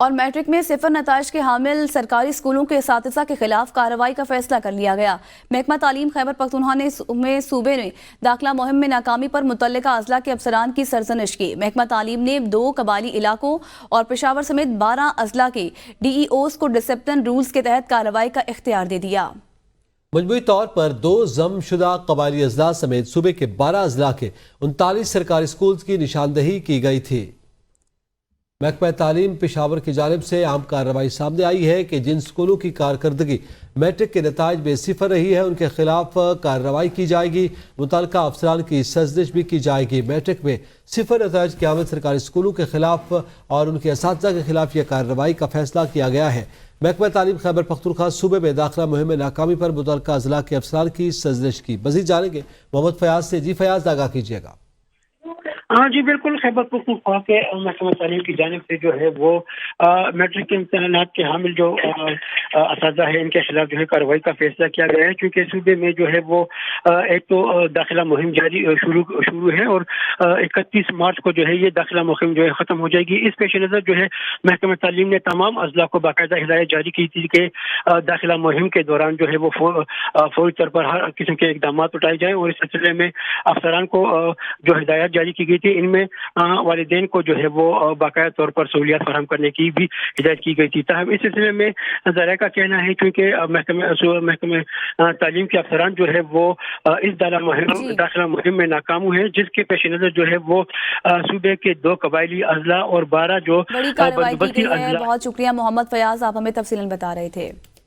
اور میٹرک میں صفر نتائج کے حامل سرکاری سکولوں کے اساتذہ کے خلاف کارروائی کا فیصلہ کر لیا گیا۔ محکمہ تعلیم خیبر پختونخوا نے صوبے میں داخلہ مہم میں ناکامی پر متعلقہ اضلاع کے افسران کی سرزنش کی۔ محکمہ تعلیم نے 2 قبائلی علاقوں اور پشاور سمیت 12 اضلاع کے ڈی ای اوز کو ڈسپلن رولز کے تحت کارروائی کا اختیار دے دیا۔ مجموعی طور پر 2 ضم شدہ قبائلی اضلاع سمیت صوبے کے 12 اضلاع کے 39 سرکاری سکولز کی نشاندہی کی گئی تھی۔ محکمہ تعلیم پشاور کی جانب سے عام کارروائی سامنے آئی ہے کہ جن سکولوں کی کارکردگی میٹرک کے نتائج میں صفر رہی ہے ان کے خلاف کارروائی کی جائے گی۔ متعلقہ افسران کی سرزنش بھی کی جائے گی۔ میٹرک میں صفر نتائج کے حامل سرکاری سکولوں کے خلاف اور ان کے اساتذہ کے خلاف یہ کارروائی کا فیصلہ کیا گیا ہے۔ محکمہ تعلیم خیبر پختونخوا صوبے میں داخلہ مہم میں ناکامی پر متعلقہ اضلاع کے افسران کی سرزنش کی۔ مزید جانیں گے محمد فیاض سے۔ جی فیاض، آگاہ کیجیے گا۔ ہاں جی بالکل، خیبر پختونخوا کے محکمہ تعلیم کی جانب سے جو ہے وہ میٹرک کے امتحانات کے حامل جو اساتذہ ہیں ان کے خلاف جو ہے کارروائی کا فیصلہ کیا گیا ہے، کیونکہ صوبے میں جو ہے وہ ایک تو داخلہ مہم جاری شروع ہے اور 31 مارچ کو جو ہے یہ داخلہ مہم جو ہے ختم ہو جائے گی۔ اس پیش نظر جو ہے محکمہ تعلیم نے تمام اضلاع کو باقاعدہ ہدایت جاری کی تھی کہ داخلہ مہم کے دوران جو ہے وہ فوری طور پر ہر قسم کے اقدامات اٹھائے جائیں، اور اس سلسلے میں افسران کو جو ہدایات جاری کی گئی تھی ان میں والدین کو جو ہے وہ باقاعدہ طور پر سہولیات فراہم کرنے کی بھی ہدایت کی گئی تھی۔ تاہم اس سلسلے میں ذرائع کا کہنا ہے کیونکہ محکمہ تعلیم کے افسران جو ہے وہ اس داخلہ مہم میں ناکام ہوئے ہیں، جس کے پیش نظر جو ہے وہ صوبے کے 2 قبائلی اضلاع اور 12 جو بڑی کارروائی کی گئی ہے۔ بہت شکریہ محمد فیاض، آپ ہمیں تفصیلاً بتا رہے تھے۔